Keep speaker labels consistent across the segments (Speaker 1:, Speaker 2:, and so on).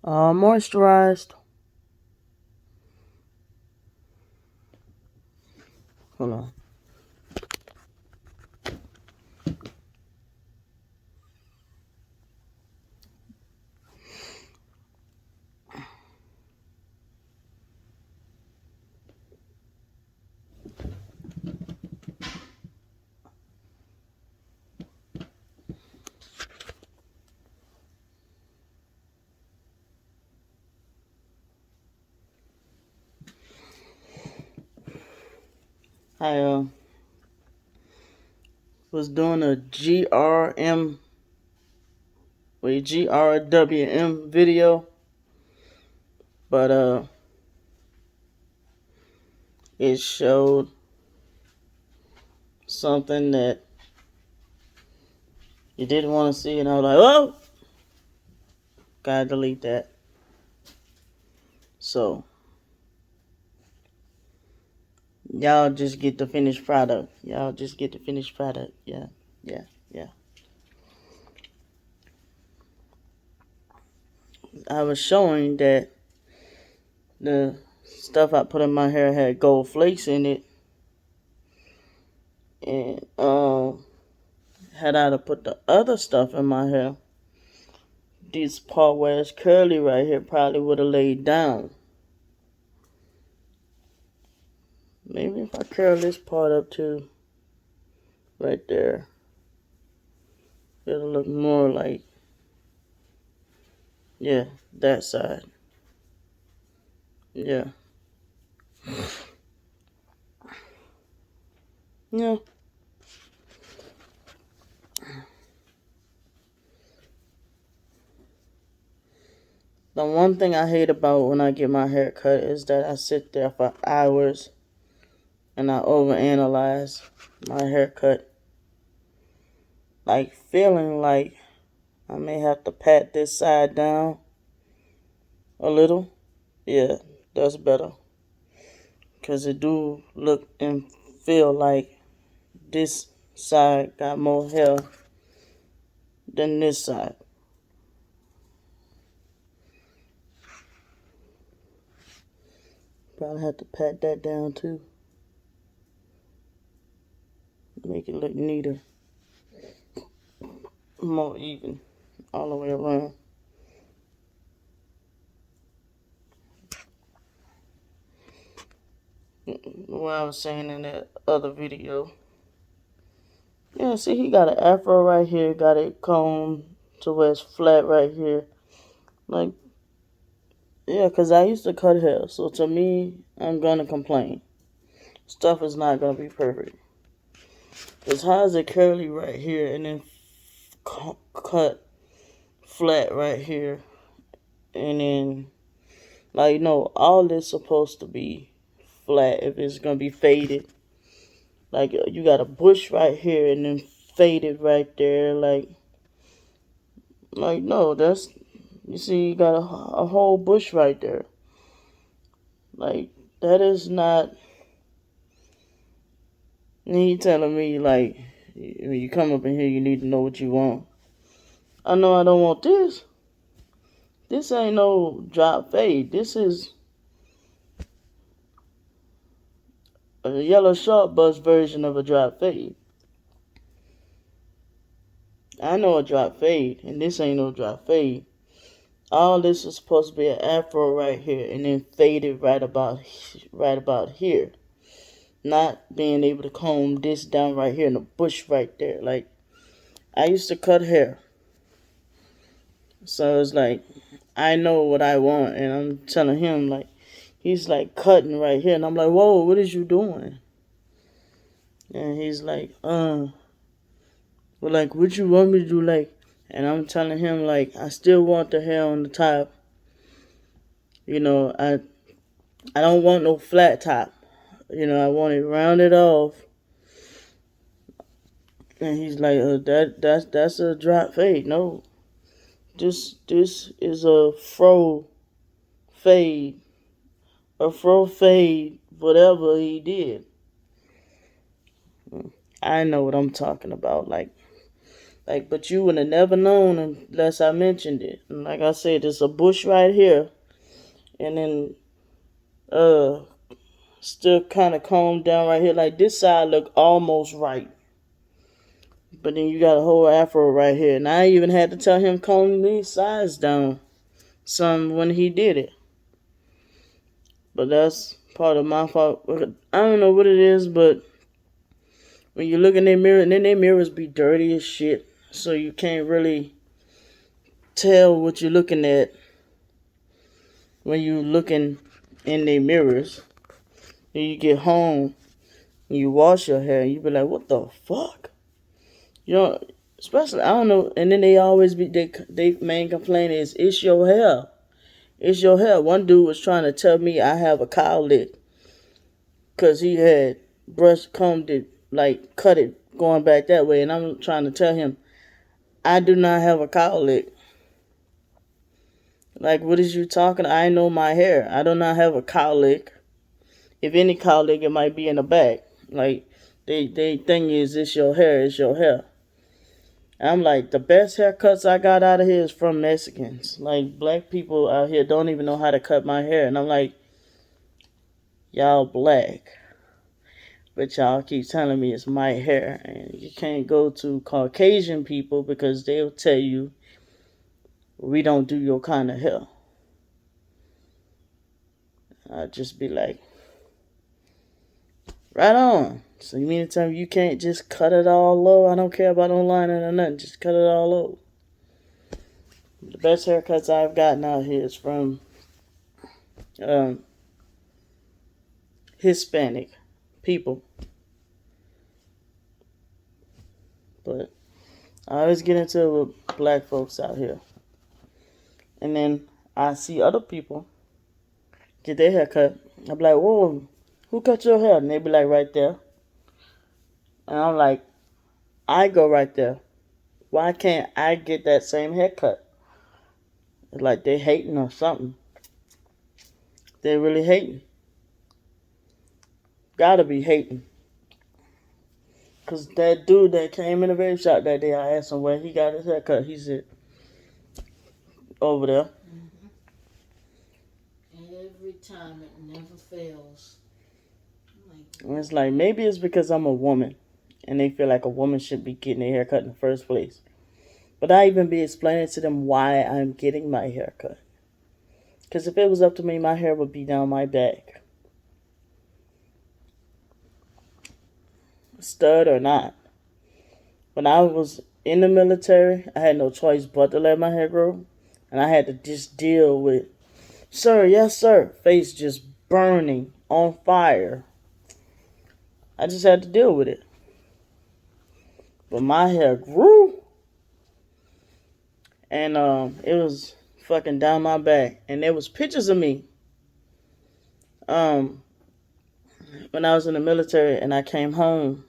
Speaker 1: Moisturized. Hold on. I was doing a GRWM video, but it showed something that you didn't want to see, and I was like, oh, gotta delete that. So y'all just get the finished product. Y'all just get the finished product. Yeah. I was showing that the stuff I put in my hair had gold flakes in it, and had I to put the other stuff in my hair, this part where it's curly right here probably would have laid down. Maybe if I curl this part up too, right there, it'll look more like, yeah, that side. Yeah. Yeah. The one thing I hate about when I get my hair cut is that I sit there for hours and I overanalyze my haircut. Like feeling like I may have to pat this side down a little. Yeah, that's better. Because it do look and feel like this side got more hair than this side. Probably have to pat that down too. Make it look neater. More even all the way around. What I was saying in that other video. Yeah, see, he got an afro right here, got it combed to where it's flat right here. Like, yeah, because I used to cut hair, so to me, I'm going to complain. Stuff is not going to be perfect. Because how is it curly right here and then cut flat right here? And then, like, no, all this supposed to be flat if it's going to be faded. Like, you got a bush right here and then faded right there. Like no, that's, you see, you got a whole bush right there. Like, that is not, and he telling me, like, when you come up in here, you need to know what you want. I know I don't want this. This ain't no drop fade. This is a yellow short bus version of a drop fade. I know a drop fade, and this ain't no drop fade. All this is supposed to be an afro right here, and then faded right about here. Not being able to comb this down right here in the bush right there. Like, I used to cut hair, so it's like I know what I want, and I'm telling him, like, he's like cutting right here, and I'm like, whoa, what is you doing? And he's like, well, like, what you want me to do, like? And I'm telling him, like, I still want the hair on the top. You know, I don't want no flat top. You know, I want it rounded off. And he's like, that's a drop fade. No, this is a fro fade, whatever he did. I know what I'm talking about. Like, Like, but you would have never known unless I mentioned it. And like I said, there's a bush right here, and then still kind of combed down right here. Like this side look almost right, but then you got a whole afro right here. And I even had to tell him comb these sides down some when he did it. But that's part of my fault. I don't know what it is, but when you look in their mirror, and then their mirrors be dirty as shit, so you can't really tell what you're looking at when you looking in their mirrors. And you get home and you wash your hair, and you be like, "What the fuck?" You know, especially I don't know. And then they always be they main complaint is it's your hair, it's your hair. One dude was trying to tell me I have a cowlick because he had combed it, like cut it going back that way, and I'm trying to tell him I do not have a cowlick. Like, what is you talking? I know my hair. I do not have a cowlick. If any cowlick, it might be in the back. Like, they thing is, it's your hair. It's your hair. And I'm like, the best haircuts I got out of here is from Mexicans. Like, black people out here don't even know how to cut my hair. And I'm like, y'all black. But y'all keep telling me it's my hair. And you can't go to Caucasian people because they'll tell you we don't do your kind of hair. I'd just be like, right on. So you mean to tell me you can't just cut it all low? I don't care about online or nothing. Just cut it all low. The best haircuts I've gotten out here is from Hispanic people. But I always get into it with black folks out here. And then I see other people get their hair cut. I'm like, whoa, who cut your hair? And they be like, right there. And I'm like, I go right there. Why can't I get that same haircut? It's like they hating or something. They really hating. Gotta be hating. Because that dude that came in the vape shop that day, I asked him where he got his haircut. He said, over there.
Speaker 2: Every time it never fails.
Speaker 1: And it's like, maybe it's because I'm a woman. And they feel like a woman should be getting their hair cut in the first place. But I even be explaining to them why I'm getting my hair cut. Because if it was up to me, my hair would be down my back. Stud or not. When I was in the military, I had no choice but to let my hair grow. And I had to just deal with, sir, yes sir, face just burning, on fire. I just had to deal with it. But my hair grew. And it was fucking down my back. And there was pictures of me. When I was in the military and I came home.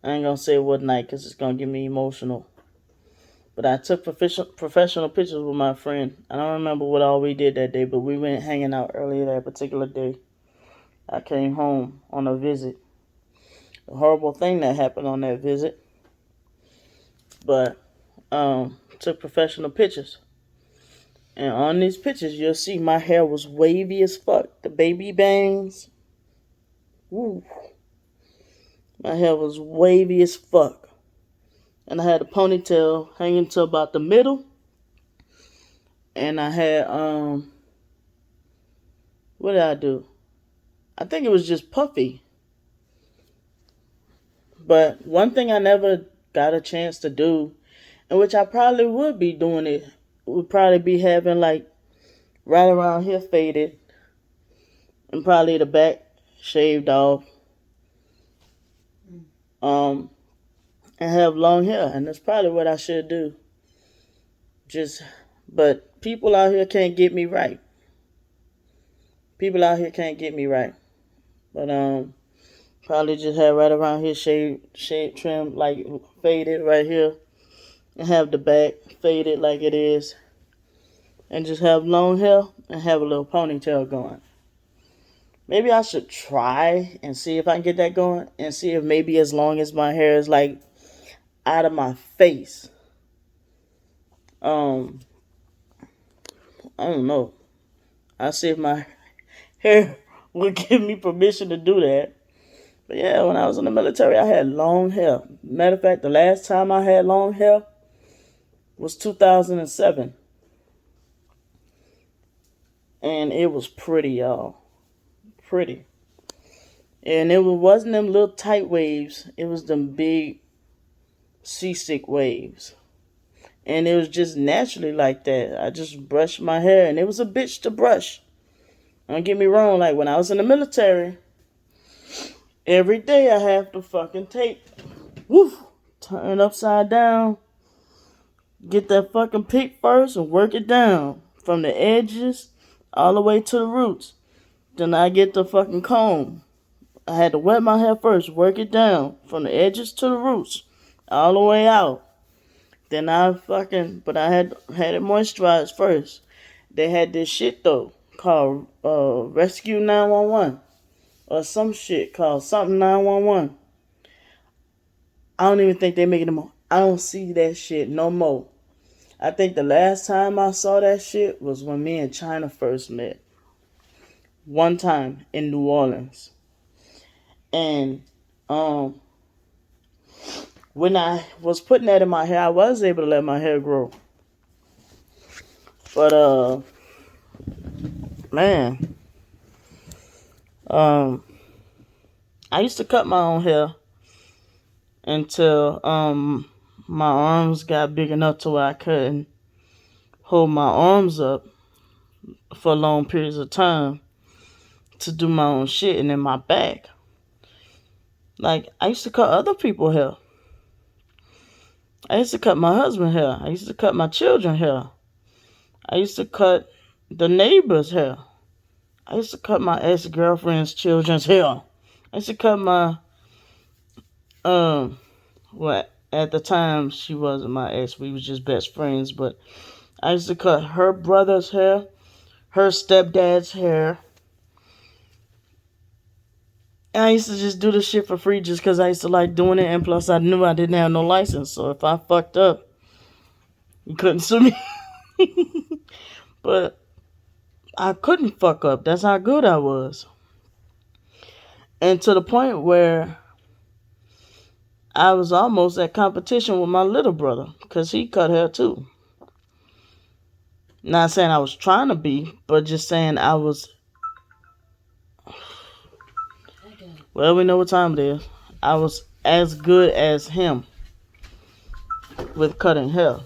Speaker 1: I ain't gonna say what night because it's gonna get me emotional. But I took professional pictures with my friend. I don't remember what all we did that day, but we went hanging out earlier that particular day. I came home on a visit. A horrible thing that happened on that visit. But took professional pictures. And on these pictures, you'll see my hair was wavy as fuck. The baby bangs. Woo. My hair was wavy as fuck. And I had a ponytail hanging to about the middle. And I had, what did I do? I think it was just puffy. But one thing I never got a chance to do, and which I probably would be doing it, would probably be having like right around here faded. And probably the back shaved off. And have long hair, and that's probably what I should do. But people out here can't get me right. People out here can't get me right. But probably just have right around here shade trim, like faded right here, and have the back faded like it is, and just have long hair and have a little ponytail going. Maybe I should try and see if I can get that going, and see if maybe as long as my hair is like out of my face. I don't know. I see if my hair would give me permission to do that. But yeah, when I was in the military, I had long hair. Matter of fact, the last time I had long hair was 2007. And it was pretty, y'all. Pretty. And it wasn't them little tight waves. It was them big seasick waves. And it was just naturally like that. I just brushed my hair, and it was a bitch to brush. Don't get me wrong, like when I was in the military, every day I have to fucking tape. Woof. Turn upside down. Get that fucking pick first and work it down. From the edges all the way to the roots. Then I get the fucking comb. I had to wet my hair first, work it down. From the edges to the roots. All the way out. Then but I had it moisturized first. They had this shit though, called Rescue 911. Or some shit called something 911. I don't even think they make it anymore. I don't see that shit no more. I think the last time I saw that shit was when me and China first met. One time in New Orleans. And when I was putting that in my hair, I was able to let my hair grow. But man, I used to cut my own hair until my arms got big enough to where I couldn't hold my arms up for long periods of time to do my own shit. And in my back, like, I used to cut other people's hair. I used to cut my husband's hair. I used to cut my children's hair. I used to cut the neighbor's hair. I used to cut my ex-girlfriend's children's hair. I used to cut my well, at the time she wasn't my ex, we was just best friends, but I used to cut her brother's hair, her stepdad's hair. And I used to just do the shit for free just because I used to like doing it, and plus I knew I didn't have no license, so if I fucked up, you couldn't sue me. But I couldn't fuck up. That's how good I was. And to the point where I was almost at competition with my little brother because he cut hair too. Not saying I was trying to be, but just saying I was. Well, we know what time it is. I was as good as him with cutting hair.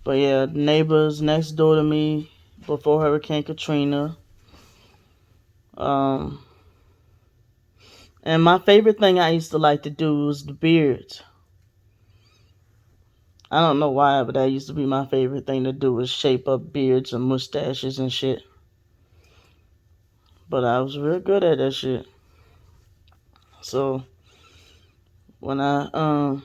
Speaker 1: But yeah, neighbors next door to me before Hurricane Katrina. And my favorite thing I used to like to do was the beards. I don't know why, but that used to be my favorite thing to do, was shape up beards and mustaches and shit. But I was real good at that shit. So when and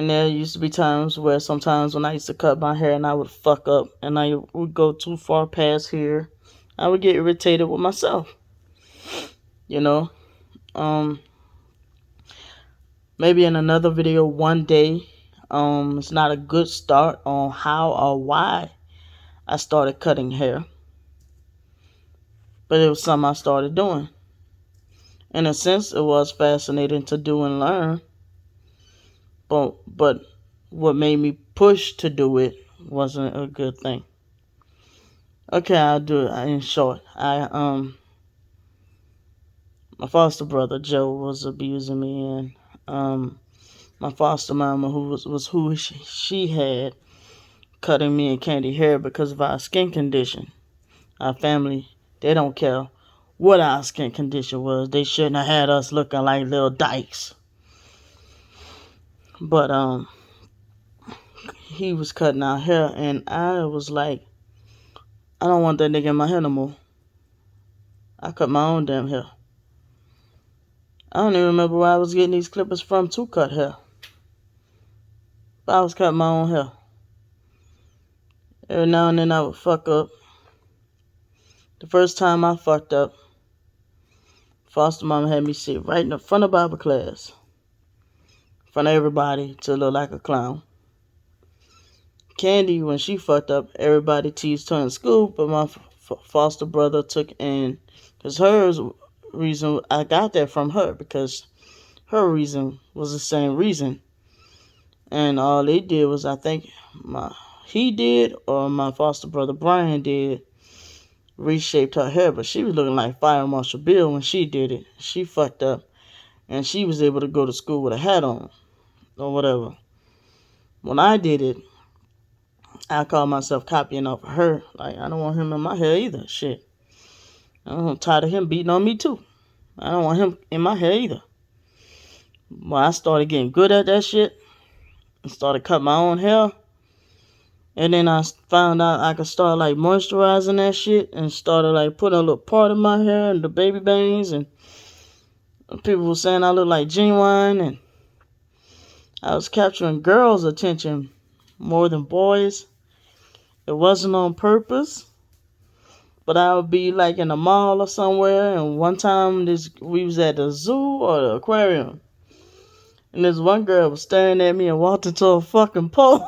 Speaker 1: there used to be times where sometimes when I used to cut my hair and I would fuck up and I would go too far past here, I would get irritated with myself. You know? Maybe in another video one day, it's not a good start on how or why I started cutting hair. But it was something I started doing. In a sense, it was fascinating to do and learn. But what made me push to do it wasn't a good thing. Okay, I'll do it in short. My foster brother Joe was abusing me, and my foster mama, who was who she had, cutting me and Candy hair because of our skin condition. Our family, they don't care what our skin condition was. They shouldn't have had us looking like little dykes. But he was cutting our hair, and I was like, I don't want that nigga in my hair no more. I cut my own damn hair. I don't even remember where I was getting these clippers from to cut hair. But I was cutting my own hair. Every now and then I would fuck up. The first time I fucked up, foster mama had me sit right in the front of Bible class, in front of everybody, to look like a clown. Candy, when she fucked up, everybody teased her in school, but my foster brother took in, because hers reason, I got that from her, because her reason was the same reason. And all they did was, I think, he did, or my foster brother Brian did, reshaped her hair, but she was looking like Fire Marshal Bill when she did it. She fucked up, and she was able to go to school with a hat on, or whatever. When I did it, I called myself copying off of her. Like, I don't want him in my hair either. Shit. I'm tired of him beating on me too. I don't want him in my hair either. Well, I started getting good at that shit and started cutting my own hair. And then I found out I could start like moisturizing that shit and started like putting a little part of my hair and the baby bangs, and people were saying I look like Genuine, and I was capturing girls' attention more than boys. It wasn't on purpose, but I would be like in a mall or somewhere, and one time we was at the zoo or the aquarium, and this one girl was staring at me and walked into a fucking pole.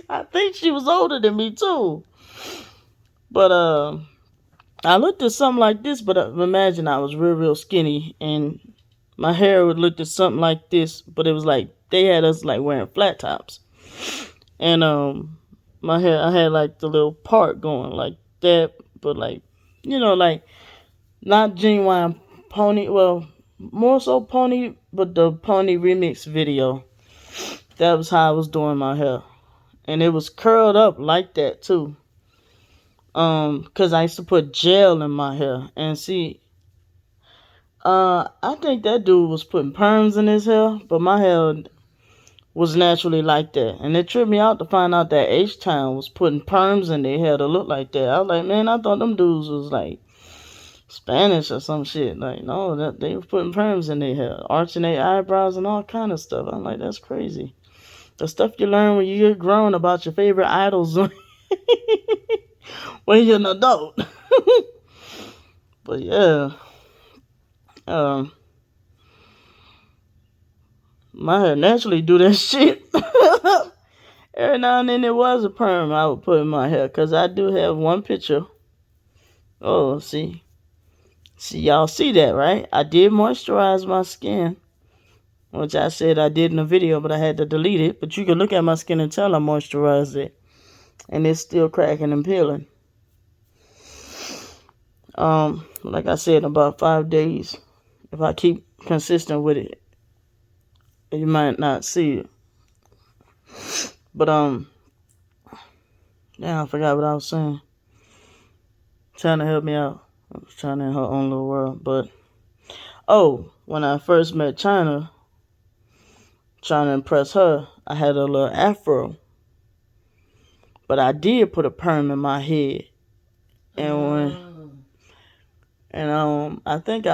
Speaker 1: I think she was older than me too. But I looked at something like this, but imagine I was real skinny, and my hair would look at something like this, but it was like they had us like wearing flat tops. And my hair, I had like the little part going like that, but like, like not Genuine pony, well, more so pony, but the pony remix video. That was how I was doing my hair. And it was curled up like that too. Cause I used to put gel in my hair. And see, I think that dude was putting perms in his hair, but my hair was naturally like that. And it tripped me out to find out that H-Town was putting perms in their hair to look like that. I was like, man, I thought them dudes was like Spanish or some shit. Like, no, that they were putting perms in their hair, arching their eyebrows and all kind of stuff. I'm like, that's crazy. The stuff you learn when you get grown about your favorite idols when you're an adult. But yeah, my hair naturally do that shit. Every now and then there was a perm I would put in my hair, because I do have one picture. Oh, see, y'all see that, right? I did moisturize my skin, which I said I did in the video, but I had to delete it. But you can look at my skin and tell I moisturized it, and it's still cracking and peeling. Like I said, in about 5 days, if I keep consistent with it, you might not see it. But yeah, I forgot what I was saying. Trying to help me out. I was trying in her own little world. But when I first met China, trying to impress her, I had a little afro. But I did put a perm in my head. And I think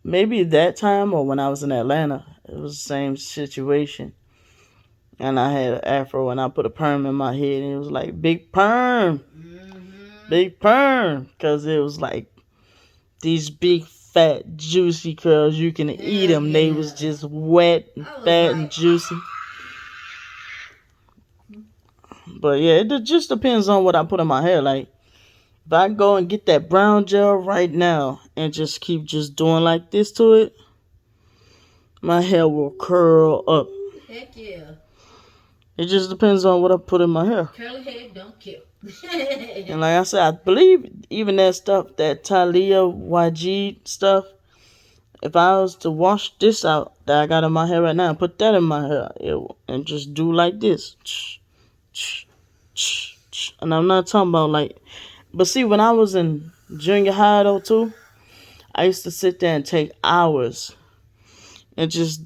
Speaker 1: maybe that time or when I was in Atlanta, it was the same situation. And I had an afro and I put a perm in my head, and it was like big perm. Big perm. Because it was like these big fat juicy curls. You can eat them. They was just wet and fat and juicy. But yeah, it just depends on what I put in my hair. Like, if I go and get that brown gel right now and just keep just doing like this to it, my hair will curl up.
Speaker 2: Heck yeah.
Speaker 1: It just depends on what I put in my hair.
Speaker 2: Curly hair don't kill.
Speaker 1: And like I said, I believe even that stuff, that Talia YG stuff, if I was to wash this out that I got in my hair right now and put that in my hair, and just do like this. And I'm not talking about like, but see, when I was in junior high though too, I used to sit there and take hours and just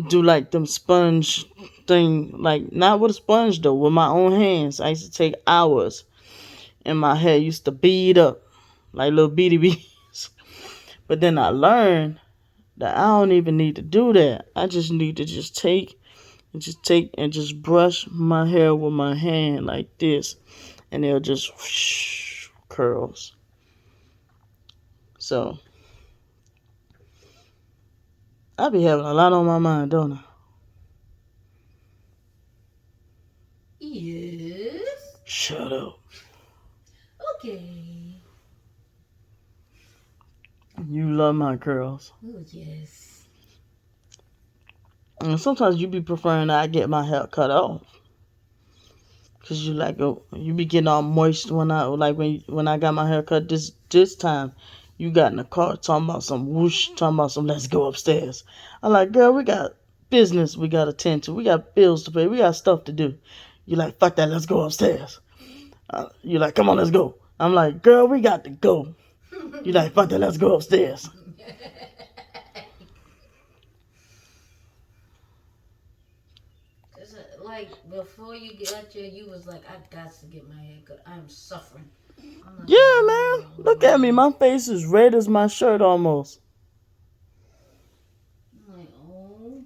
Speaker 1: do like them sponge thing, like not with a sponge though, with my own hands. I used to take hours, and my hair used to bead up like little beady beads. But then I learned that I don't even need to do that. I just need to just take and just brush my hair with my hand like this, and they'll just whoosh, curls. So I be having a lot on my mind, don't I?
Speaker 2: Yes.
Speaker 1: Shut up.
Speaker 2: Okay.
Speaker 1: You love my curls.
Speaker 2: Oh, yes.
Speaker 1: And sometimes you be preferring that I get my hair cut off. Cause you be getting all moist when I got my hair cut this time. You got in the car talking about some whoosh, talking about some let's go upstairs. I'm like, girl, we got business we got to attend to. We got bills to pay. We got stuff to do. You like, fuck that, let's go upstairs. You like, come on, let's go. I'm like, girl, we got to go. You like, fuck that, let's go upstairs.
Speaker 2: Like before you got here, you was like, I got to get my hair cut. I'm suffering. I'm like,
Speaker 1: Yeah, man. Look at me. My face is red as my shirt almost.
Speaker 2: I'm like, oh.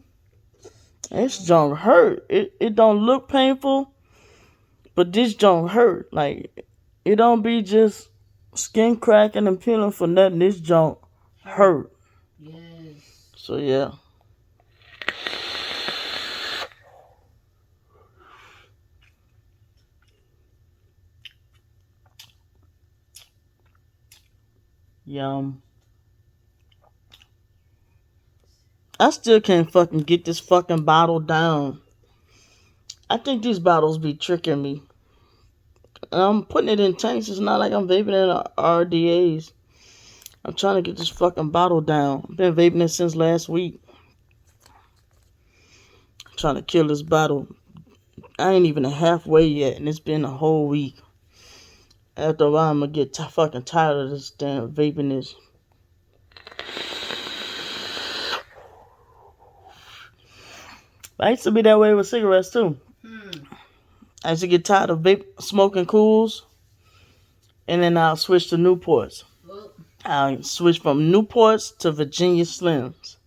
Speaker 1: This don't hurt. It don't look painful, but this don't hurt. Like, it don't be just skin cracking and peeling for nothing. This don't hurt.
Speaker 2: Yes.
Speaker 1: So, yeah. Yum. I still can't fucking get this fucking bottle down. I think these bottles be tricking me. And I'm putting it in tanks. It's not like I'm vaping in RDAs. I'm trying to get this fucking bottle down. I've been vaping it since last week. I'm trying to kill this bottle. I ain't even halfway yet, and it's been a whole week. After a while, I'm gonna get fucking tired of this damn vaping this. I used to be that way with cigarettes too. I used to get tired of smoking cools, and then I'll switch to Newports. I'll switch from Newports to Virginia Slims.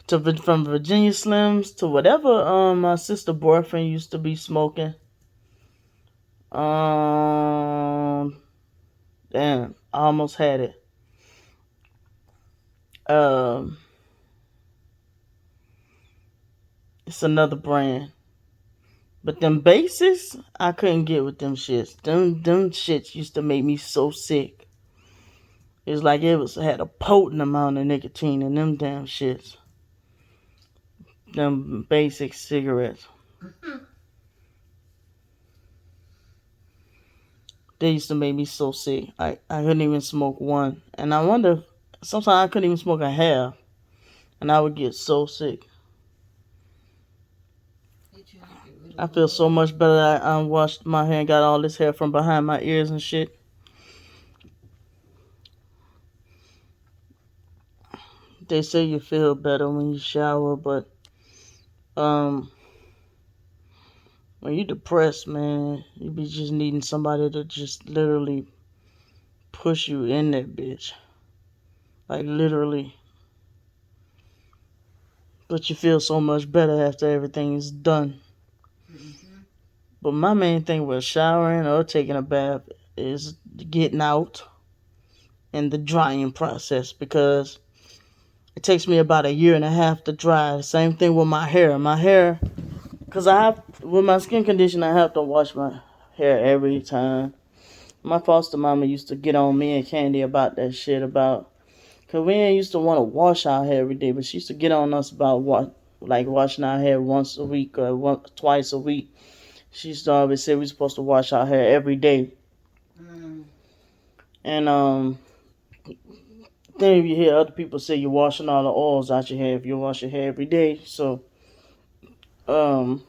Speaker 1: From Virginia Slims to whatever my sister boyfriend used to be smoking. Damn, I almost had it. It's another brand. But them basics, I couldn't get with them shits. Them shits used to make me so sick. It's like had a potent amount of nicotine in them damn shits. Them basic cigarettes. They used to make me so sick. I couldn't even smoke one. And I wonder, sometimes I couldn't even smoke a half. And I would get so sick. I feel so much better that I washed my hair and got all this hair from behind my ears and shit. They say you feel better when you shower, but when you're depressed, man, you be just needing somebody to just literally push you in that bitch. Like literally. But you feel so much better after everything is done. But my main thing with showering or taking a bath is getting out and the drying process, because it takes me about a year and a half to dry. Same thing with my hair. Because with my skin condition, I have to wash my hair every time. My foster mama used to get on me and Candy about that shit because we ain't used to want to wash our hair every day, but she used to get on us about washing our hair once a week or twice a week. She used to always say we're supposed to wash our hair every day. And then you hear other people say you're washing all the oils out your hair if you wash your hair every day. So, and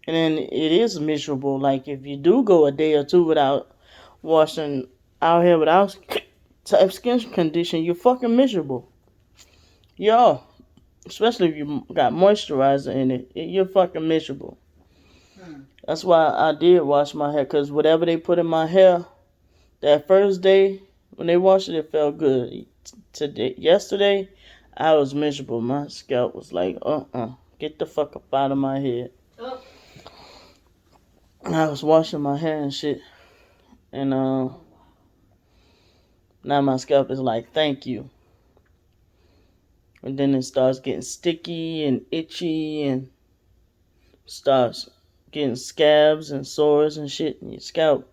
Speaker 1: then it is miserable. Like if you do go a day or two without washing our hair without skin condition, you're fucking miserable. Yeah, especially if you got moisturizer in it, you're fucking miserable. That's why I did wash my hair, because whatever they put in my hair that first day when they washed it, it felt good. Yesterday, I was miserable. My scalp was like, Get the fuck up out of my head.
Speaker 2: Oh.
Speaker 1: I was washing my hair and shit. And now my scalp is like, thank you. And then it starts getting sticky and itchy and starts getting scabs and sores and shit in your scalp.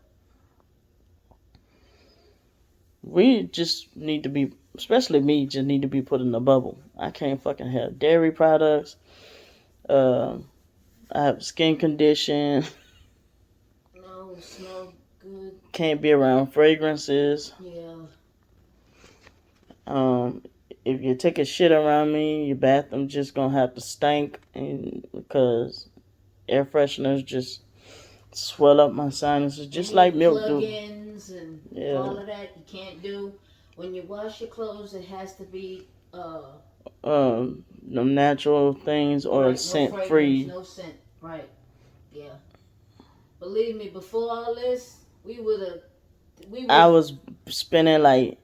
Speaker 1: We just need to be, especially me, just need to be put in a bubble. I can't fucking have dairy products. I have a skin condition.
Speaker 2: No, smell good.
Speaker 1: Can't be around fragrances.
Speaker 2: Yeah.
Speaker 1: If you take a shit around me, your bathroom just gonna have to stink, and because air fresheners just swell up my sinuses, just like milk do.
Speaker 2: Plug-ins and all of that you can't do. When you wash your clothes, it has to be
Speaker 1: No natural things or
Speaker 2: right,
Speaker 1: scent
Speaker 2: no
Speaker 1: free.
Speaker 2: No scent, right? Yeah. Believe me, before all this, I
Speaker 1: was spending like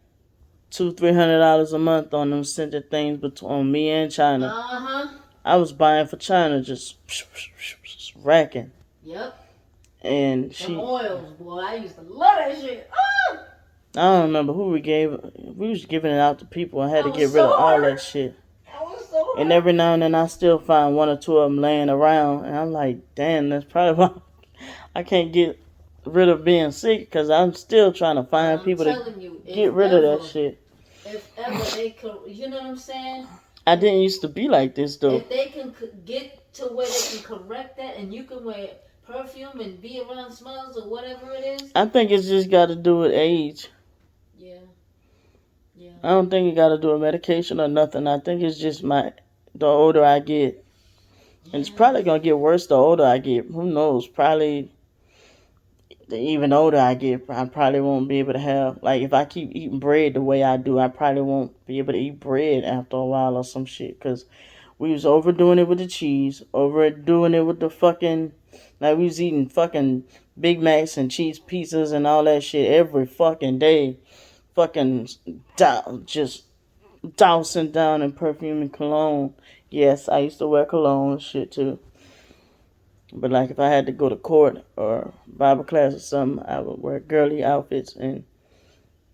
Speaker 1: $200-$300 a month on them scented things between me and China. I was buying for China, just racking.
Speaker 2: Yep.
Speaker 1: And
Speaker 2: them oils, boy, I used to love that shit. Ah!
Speaker 1: I don't remember who we gave. We was giving it out to people. I had to get rid of all that shit. And every now and then I still find one or two of them laying around, and I'm like, damn, that's probably why I can't get rid of being sick, because I'm still trying to find people to get rid of that shit.
Speaker 2: If ever they could, you know what I'm saying?
Speaker 1: I didn't used to be like this though.
Speaker 2: If they can get to where they can correct that, and you can wear perfume and be around smells or whatever it is.
Speaker 1: I think it's just got to do with age.
Speaker 2: Yeah. Yeah.
Speaker 1: I don't think it got to do with medication or nothing. I think it's just the older I get. And it's probably going to get worse the older I get. Who knows? Probably the even older I get, I probably won't be able to have, like, if I keep eating bread the way I do, I probably won't be able to eat bread after a while or some shit. Because we was overdoing it with the cheese, overdoing it with the fucking, like, we was eating fucking Big Macs and cheese pizzas and all that shit every fucking day. Fucking just dousing down in perfume and cologne. Yes, I used to wear cologne and shit too. But like if I had to go to court or Bible class or something, I would wear girly outfits and,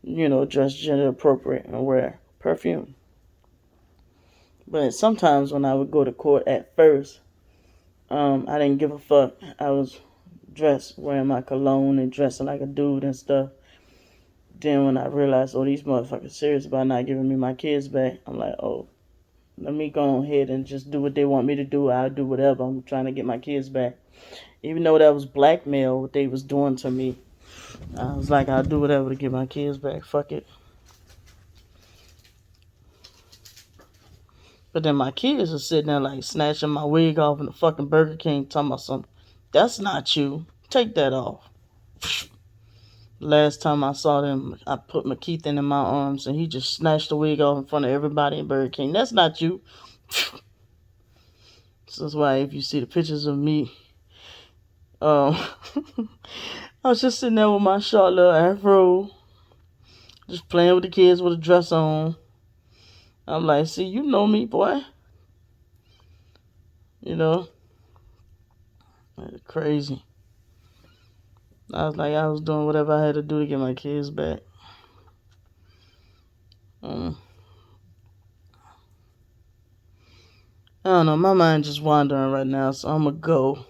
Speaker 1: dress gender appropriate and wear perfume. But sometimes when I would go to court at first, I didn't give a fuck. I was dressed, wearing my cologne and dressing like a dude and stuff. Then when I realized, these motherfuckers serious about not giving me my kids back, I'm like, let me go ahead and just do what they want me to do. I'll do whatever. I'm trying to get my kids back. Even though that was blackmail, what they was doing to me, I was like, I'll do whatever to get my kids back. Fuck it. But then my kids are sitting there like snatching my wig off in the fucking Burger King, talking about something. That's not you. Take that off. Last time I saw them, I put McKeithen in my arms and he just snatched the wig off in front of everybody in Burger King. That's not you. So that's why if you see the pictures of me, I was just sitting there with my short little afro, just playing with the kids with a dress on. I'm like, see, you know me, boy. Crazy. I was like, I was doing whatever I had to do to get my kids back. I don't know, my mind just wandering right now, so I'm gonna go.